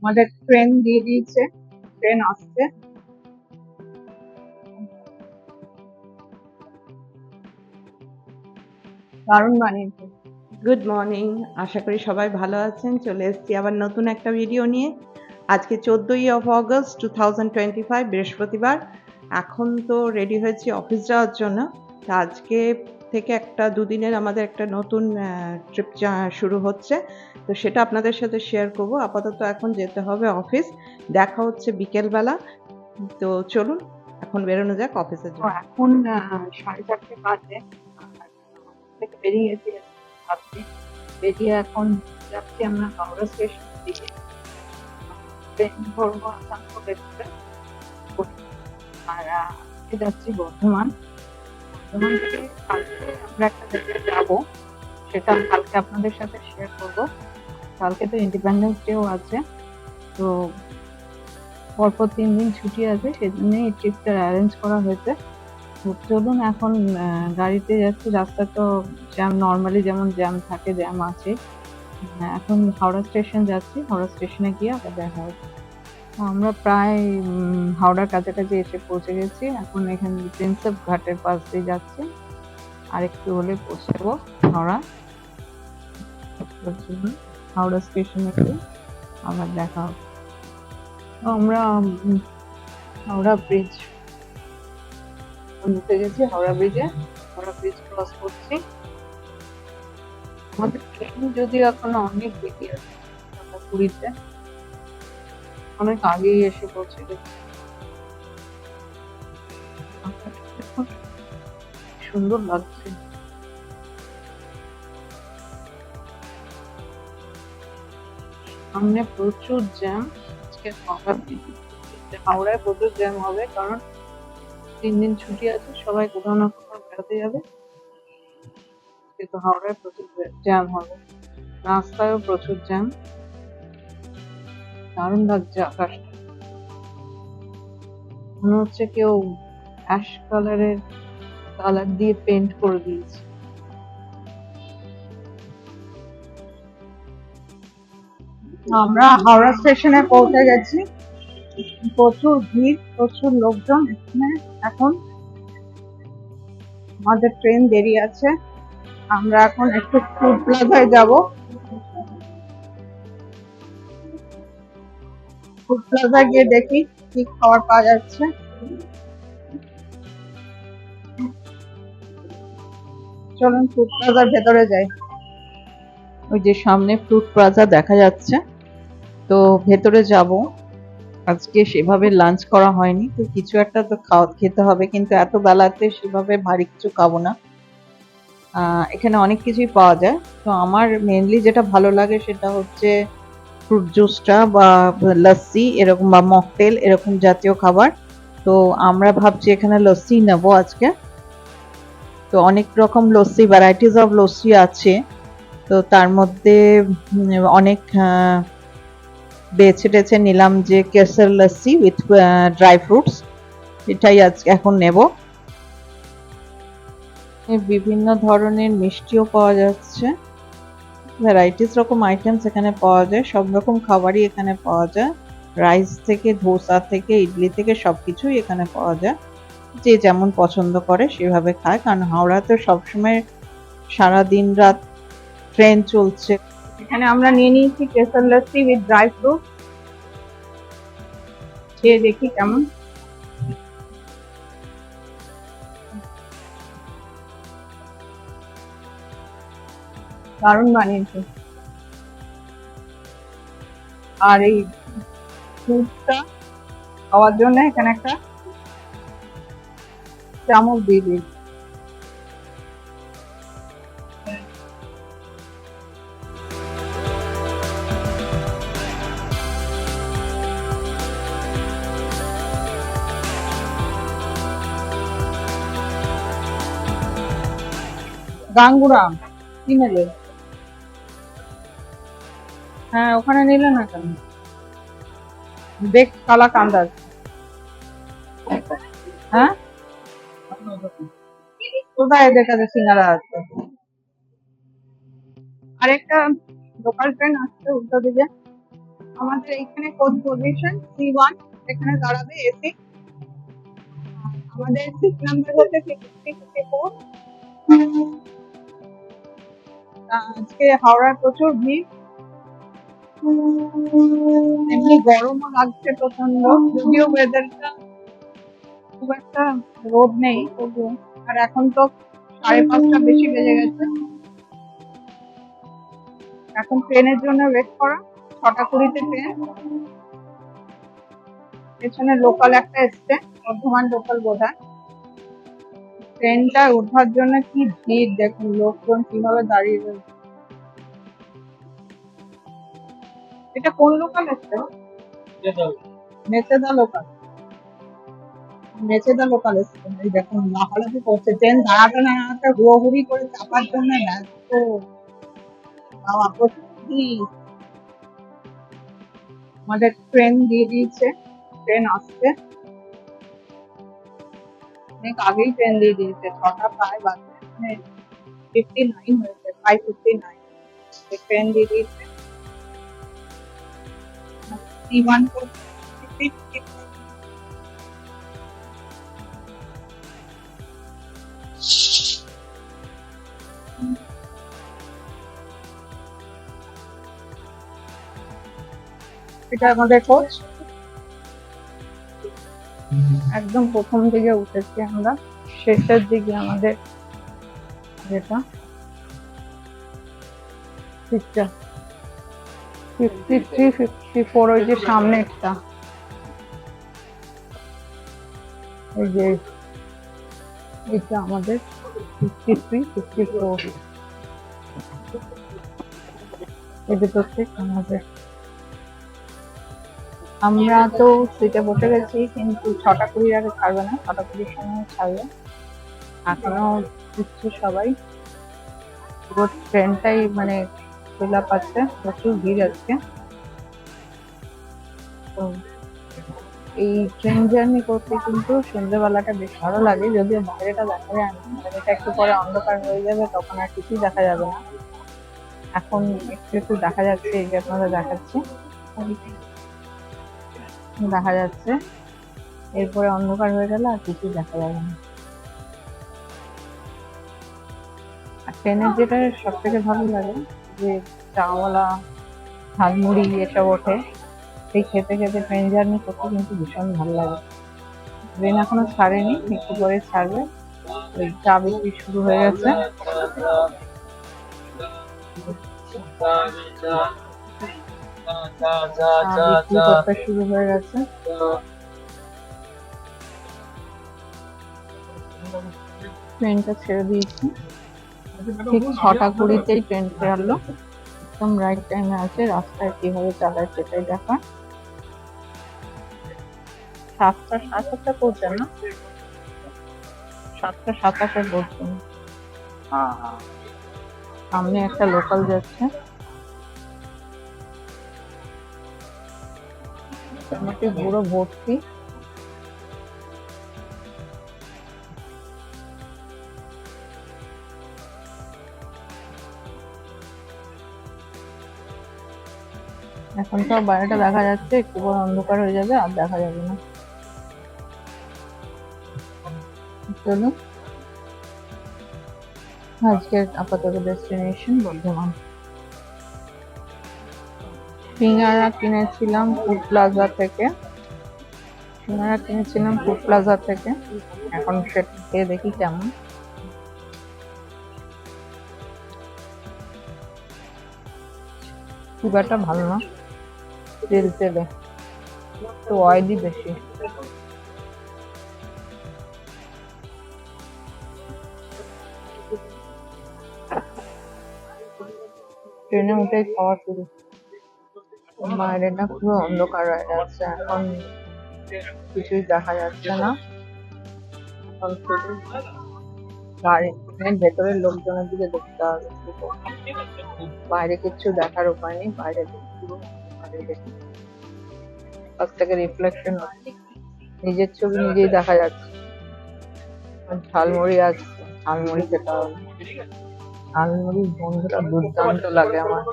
আমাদের ট্রেন দিয়ে দিয়েছে, ট্রেন আসছে। দারুণ বানিয়েছে। গুড মর্নিং, আশা করি সবাই ভালো আছেন। চলে এসেছি আবার নতুন একটা ভিডিও নিয়ে। আজকে 14ই অগস্ট 2025 বৃহস্পতিবার। এখন তো রেডি হয়েছি অফিস যাওয়ার জন্য। তা আজকে থেকে একটা দুদিনের আমাদের একটা নতুন ট্রিপ শুরু হচ্ছে। তো সেটা আপনাদের সাথে শেয়ার করব। আপাতত এখন যেতে হবে অফিস, দেখা হচ্ছে বিকেলবেলা। তো চলুন এখন বেরোনো যাক অফিসের জন্য। এখন 4:30 বাজে। থেকে বেরিয়ে গেছি ভাবছি, বেরিয়ে এখন যাচ্ছি আমরা হাওড়া স্টেশনের দিকে। ট্রেন ধরবো আসানসোল এক্সপ্রেস, আর যাচ্ছি বর্ধমান। বর্ধমান থেকে কালকে আমরা একটা জায়গায় যাবো, সেটা কালকে আপনাদের সাথে শেয়ার করব। কালকে তো ইন্ডিপেন্ডেন্স ডেও আছে, তো পরপর 3 দিন ছুটি আছে, সেজন্য এই ট্রিপটা অ্যারেঞ্জ করা হয়েছে। তো চলুন এখন গাড়িতে যাচ্ছি। রাস্তা তো জ্যাম, নর্মালি যেমন জ্যাম থাকে জ্যাম আছে। এখন হাওড়া স্টেশন যাচ্ছি, হাওড়া স্টেশনে গিয়ে আবার দেখা হবে। আমরা প্রায় হাওড়ার কাছাকাছি এসে পৌঁছে গেছি। এখন এখানে প্রিন্সেপ ঘাটের পাশ দিয়ে যাচ্ছি, আর একটু হলে পৌঁছে যাবো হাওড়া। হাওড়া স্টেশনে গিয়ে আবার দেখা হবে। তো আমরা হাওড়া ব্রিজ উঠে গেছি, হাওড়া ব্রিজে। হাওড়া ব্রিজ ক্রস করছি। আমাদের ট্রেন যদিও এখনো অনেক দেরি আছে, 9:20-তে, অনেক আগেই এসে পৌঁছে গেছি। সুন্দর লাগছে। সামনে প্রচুর জ্যাম। আজকে হাওড়ায় প্রচুর জ্যাম হবে, কারণ 3 দিন ছুটি আছে, সবাই কোথাও না কোথাও বেড়াতে যাবে। কিন্তু হাওড়ায় প্রচুর জ্যাম হবে, রাস্তায়ও প্রচুর জ্যাম। দারুণ লাগছে আকাশটা, মনে হচ্ছে কেউ অ্যাশ কালারের কালার দিয়ে পেন্ট করে দিয়েছে। আমরা হাওড়া স্টেশনে পৌঁছে গেছি। প্রচুর ভিড়, প্রচুর লোকজন এখানে। এখন আমাদের ট্রেন দেরি আছে। আমরা এখন একটু ফুড প্লাজায় যাব। ফুড প্লাজা গিয়ে দেখি কি খাবার পাওয়া যাচ্ছে। চলুন ফুড প্লাজার ভেতরে যাই। ওই যে সামনে ফুড প্লাজা দেখা যাচ্ছে, তো ভেতরে যাব। আজকে সেভাবে লাঞ্চ করা হয়নি, তো কিছু একটা তো খেতে হবে, কিন্তু এত বেলাতে সেভাবে ভারী কিছু খাবো না। এখানে অনেক কিছুই পাওয়া যায়, তো আমার মেনলি যেটা ভালো লাগে সেটা হচ্ছে ফ্রুট জুসটা বা লস্যি এরকম, বা মকটেল এরকম জাতীয় খাবার। তো আমরা ভাবছি এখানে লস্যি নেবো আজকে। তো অনেক রকম লস্যি, ভ্যারাইটিস অফ লস্যি আছে। তো তার মধ্যে অনেক বেছে টেছে নিলাম যে kesar lassi with dry fruits, এটাই আজকে এখন নেব। বিভিন্ন ধরনের মিষ্টিও পাওয়া যাচ্ছে, ভ্যারাইটিস রকম আইটেমস এখানে পাওয়া যায়, সব রকম খাবারই এখানে পাওয়া যায়। রাইস থেকে, ধোসা থেকে, ইডলি থেকে সবকিছুই এখানে পাওয়া যায়। যে যেমন পছন্দ করে সেভাবে খায়, কারণ হাওড়াতে সবসময় সারা দিন রাত ট্রেন চলছে। এখানে আমরা নিয়ে নিয়েছি kesar lassi with dry fruit, খেয়ে দেখি কেমন। দারুণ বানিয়েছে। আর এই ফ্রুটটা খাওয়ার জন্য এখানে একটা চামচ দিয়ে দিই। গাঙ্গুরাম কি নেবে? হ্যাঁ, ওখানে নিলে না কেন? দেখ কালা কান্দার। হ্যাঁ, কোথায় এদের কাছে সিঙ্গারা আছে? আরেকটা লোকাল ট্রেন আসছে উল্টো দিকে, আমাদের এইখানে কোচ পজিশন C1, এখানে দাঁড়াবে এসি। আমাদের সিট নাম্বার হচ্ছে 5354। আজকে হাওড়ায় প্রচুর ভিড়, এমনি গরমও লাগছে প্রচন্ড, যদিও ওয়েদারটা খুব একটা রোদ নেই তবুও। আর এখন তো 5:30 বেশি বেজে গেছে। এখন ট্রেনের জন্য ওয়েট করা, 6:20 ট্রেন। পেছনে লোকাল একটা এসছে, বর্ধমান লোকাল বোধহয়। ট্রেনটা ওঠার জন্য কি ভিড় দেখুন, লোকজন কিভাবে দাঁড়িয়ে রয়েছে। এটা কোন লোকাল এসছে? মেচেদা লোকাল। মেচেদা লোকাল এসছে। এই দেখুন লাফালাফি করছে, ট্রেন দাঁড়াতে না দাঁড়াতে হুড়োহুড়ি করে চাপার জন্য ব্যস্ত। বাবা প্রচুর ভিড়। আমাদের ট্রেন দিয়ে দিয়েছে, ট্রেন আসছে, অনেক আগেই ট্রেন দিয়ে দিয়েছে, 6টা প্রায় বাজে, মানে 59 হয়েছে, 5:59 ট্রেন দিয়ে দিয়েছে। C1 को এটা আমাদের কোচ, একদম প্রথম দিকে উঠেছি আমরা, শেষের দিকে আমাদের যেটা সিটটা 53 54, ওই যে সামনে একটা, এই যে এটা আমাদের 53 54, এই দুটো সিট আমাদের। আমরা তো সিটে বসে গেছি, কিন্তু 6:20 আগে ছাড়বে না, 6:20 সময় ছাড়বে। এখনো দিচ্ছে সবাই, পুরো ট্রেনটাই মানে ফিল আপ আছে, প্রচুর ভিড় আজকে। তো এই ট্রেন জার্নি করতে কিন্তু সন্ধ্যেবেলাটা বেশ ভালো লাগে, যদিও বাইরেটা দেখা যায় না, বাইরেটা একটু পরে অন্ধকার হয়ে যাবে, তখন আর কিছুই দেখা যাবে না। এখন একটু একটু দেখা যাচ্ছে, এই যে আপনারা দেখাচ্ছি, দেখা যাচ্ছে, এরপরে অন্ধকার হয়ে গেলে আর কিছুই দেখা যাবে না। আর ট্রেনের যেটা সব থেকে ভালো লাগে যে চাওয়ালা, ঝালমুড়ি এসব ওঠে, সেই খেতে খেতে ট্রেন জার্নি করতে কিন্তু ভীষণ ভালো লাগে। ট্রেন এখনো ছাড়েনি, একটু পরে ছাড়বে। ওই চা বিক্রি শুরু হয়ে গেছে, বিক্রি করতে শুরু হয়ে গেছে। ট্রেনটা ছেড়ে দিয়েছি, ঠিক 6:20 ট্রেন ছাড়লো, একদম রাইট টাইমে আছে। রাস্তায় কিভাবে চালায় সেটাই দেখা। 7:27 পৌঁছে না, 7:27 পৌঁছে। সামনে একটা লোকাল যাচ্ছে, পুরো ভর্তি। এখন তো বাইরেটা দেখা যাচ্ছে, একটু পর অন্ধকার হয়ে যাবে, আর দেখা যাবে না। চলুন, আজকের আপাতত ডেস্টিনেশন বর্ধমান। সিঙ্গারা কিনেছিলাম ফুড প্লাজা থেকে, এখন সেটা খেয়ে দেখি কেমন। খুব একটা ভালো না, তেল তেলে, তো অয়েলি বেশি। ট্রেনে উঠেই খাওয়া শুরু। বাইরেটা পুরো অন্ধকার হয়ে যাচ্ছে, এখন কিছুই দেখা যাচ্ছে না। এখন শুধু ট্রেনের ভেতরের লোকজনের দিকে দেখতে হবে, বাইরে কিছু দেখার উপায় নেই। বাইরে পুরো কাছ থেকে রিফ্লেকশন হচ্ছে, নিজের ছবি নিজেই দেখা যাচ্ছে। ঝালমুড়ি আছে, ঝালমুড়ি খেতে হবে। ঝালমুড়ি বন্ধুরা দুর্দান্ত লাগে আমার।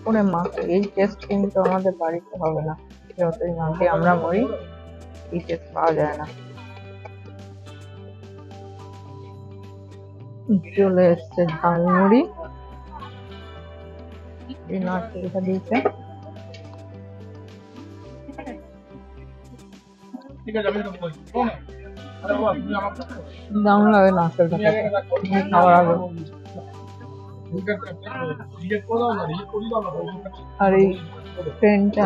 ওরে মা, এই টেস্ট কিন্তু আমাদের বাড়িতে হবে না, যতই মাকে আমরা মরি এই টেস্ট পাওয়া যায় না। চলে এসছে ঝালমুড়ি, এই নারকেলটা দিয়েছে। দারুণ লাগে নারকেলটা খেতে, খাওয়ার আগে। আর এই ট্রেনটা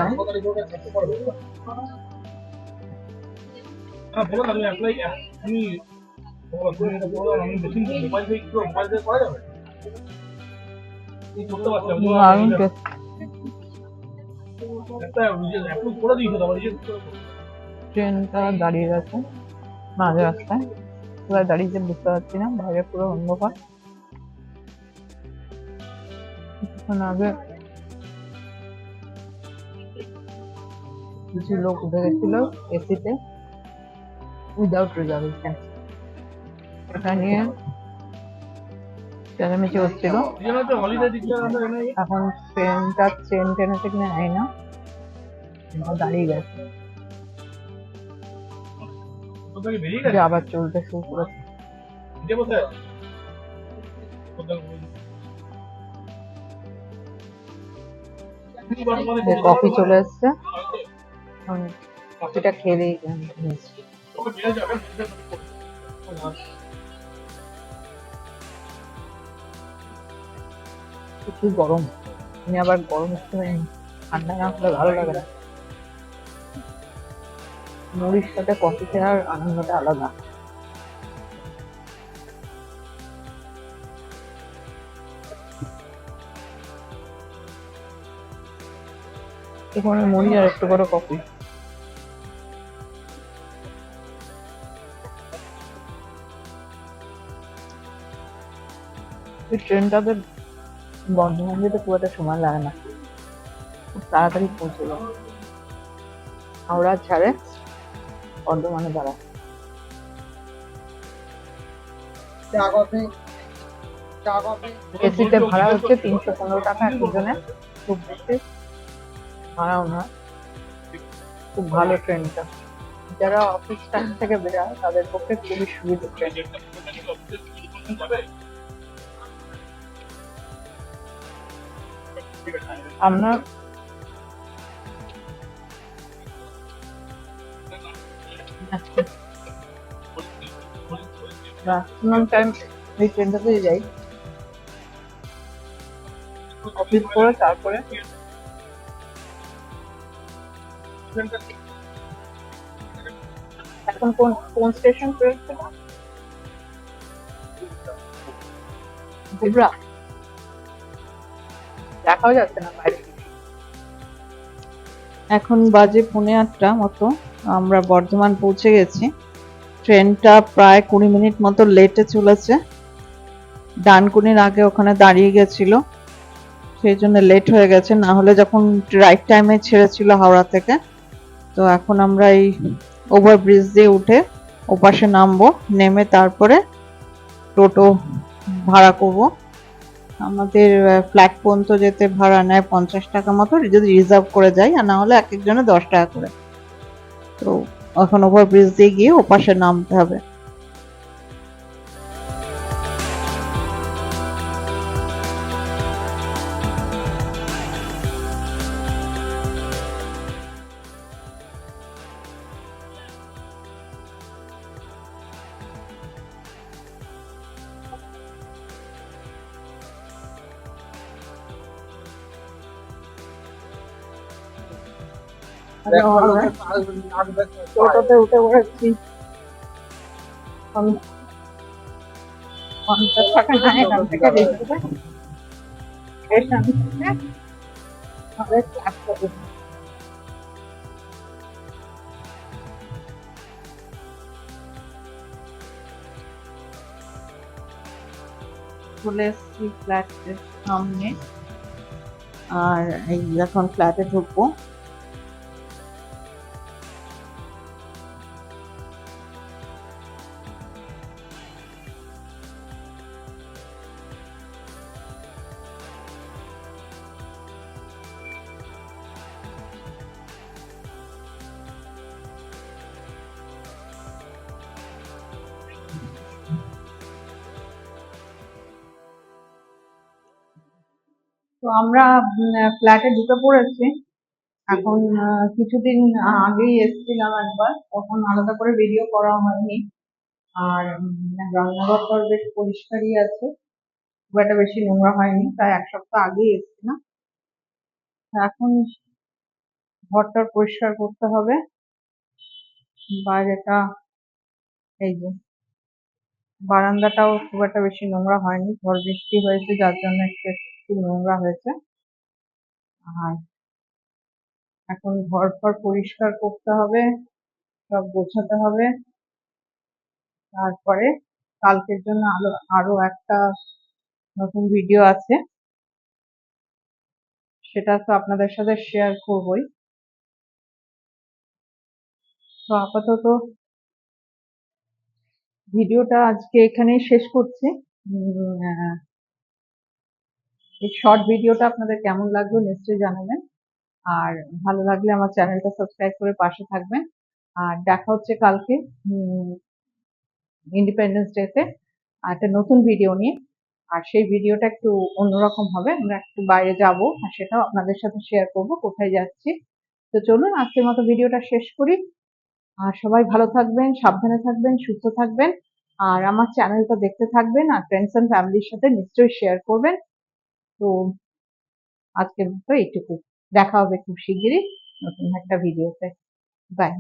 দারুণ টেস্ট। ট্রেনটা দাঁড়িয়ে গেছে মাঝ রাস্তায়, কোথায় দাঁড়িয়েছে বুঝতে পারছি না, বাইরে পুরো অন্ধকার। কিছুক্ষণ আগে কিছু লোক উঠে গেছিল এসিতে উইদাউট রিজার্ভেশন, এটা নিয়ে চেঁচামেচি হচ্ছিল। এখন ট্রেনটা ট্রেন টেনেছে কিনা জানি না, দাঁড়িয়ে গেছে, আবার চলতে শুরু করেছে। কফি চলে এসছে, কফিটা খেলেই প্রচুর গরম, আমি আবার গরম সময় ঠান্ডা না হলে ভালো লাগে না। মুড়ির সাথে কফি খাওয়ার আনন্দটা আলাদা। এখানে মুড়ি আর একটু করে কফি। এই ট্রেনটাতে বর্ধমান যেতে খুব একটা সময় লাগে না, খুব তাড়াতাড়ি পৌঁছে যায়। হাওড়া ছাড়ে বর্ধমানে দাঁড়ায়। এসিতে ভাড়া হচ্ছে 315 টাকা একজনের, খুব বেশি ভাড়াও না, খুব ভালো ট্রেনটা। যারা অফিস টাইম থেকে বেরোয় তাদের পক্ষে খুবই সুবিধা ট্রেন। আমরা ম্যাক্সিমাম টাইম এই ট্রেনটাতেই যাই, অফিস করে তারপরে এখন কোন স্টেশন পেয়েছে বুবরা, দেখাও যাচ্ছে না বাইরে। এখন বাজে 8:45 মতো, আমরা বর্ধমান পৌঁছে গেছি। ট্রেনটা প্রায় 20 মিনিট মতো লেটে চলেছে, ডানকুনির আগে ওখানে দাঁড়িয়ে গেছিল, সেই জন্য লেট হয়ে গেছে, না হলে যখন রাইট টাইমে ছেড়েছিল হাওড়া থেকে। তো এখন আমরা এই ওভারব্রিজ দিয়ে উঠে ওপাশে নামবো, নেমে তারপরে টোটো ভাড়া করব। আমাদের ফ্ল্যাট পর্যন্ত যেতে ভাড়া নেয় 50 টাকা মতো, যদি রিজার্ভ করে যাই, আর না হলে এক একজনে 10 টাকা করে। তো এখন ওভারব্রিজ দিয়ে গিয়ে ওপাশে নামতে হবে। টোটোতে উঠে পড়েছি, 50 টাকা না এখান থেকে রিজার্ভে, এখান থেকে আমাদের ক্লাস করবে। চলে এসেছি ফ্ল্যাটের সামনে, আর এই এখন ফ্ল্যাটে ঢুকবো। তো আমরা ফ্ল্যাটে ঢুকে পড়েছি এখন। কিছুদিন আগেই এসেছিলাম একবার, তখন আলাদা করে ভিডিও করা হয়নি। আর রান্নাঘরটা বেশ পরিষ্কারই আছে, খুব একটা বেশি নোংরা হয়নি, প্রায় 1 সপ্তাহ আগেই এসেছিলাম। এখন ঘরটা পরিষ্কার করতে হবে। বাইরেটা, এই যে বারান্দাটাও খুব একটা বেশি নোংরা হয়নি, ঝড় বৃষ্টি হয়েছে যার জন্য একটু নোংরা হয়েছে। আর এখন ঘর ফর পরিষ্কার করতে হবে, সব গোছাতে হবে। তারপরে কালকের জন্য আরো একটা নতুন ভিডিও আছে, সেটা তো আপনাদের সাথে শেয়ার করবই। তো আপাতত ভিডিওটা আজকে এখানেই শেষ করছি। এই শর্ট ভিডিওটা আপনাদের কেমন লাগলো নিশ্চয়ই জানাবেন। আর ভালো লাগলে আমার চ্যানেলটা সাবস্ক্রাইব করে পাশে থাকবেন। আর দেখা হচ্ছে কালকে ইন্ডিপেন্ডেন্স ডেতে একটা নতুন ভিডিও নিয়ে। আর সেই ভিডিওটা একটু অন্যরকম হবে, আমরা একটু বাইরে যাব আর সেটাও আপনাদের সাথে শেয়ার করব কোথায় যাচ্ছি। তো চলুন আজকের মতো ভিডিওটা শেষ করি। আর সবাই ভালো থাকবেন, সাবধানে থাকবেন, সুস্থ থাকবেন। আর আমার চ্যানেলটা দেখতে থাকবেন আর ফ্রেন্ডস এন্ড ফ্যামিলির সাথে নিশ্চয়ই শেয়ার করবেন। তো আজকের মতো এইটুকু, দেখা হবে খুব শিগগিরই নতুন একটা ভিডিওতে। বাই।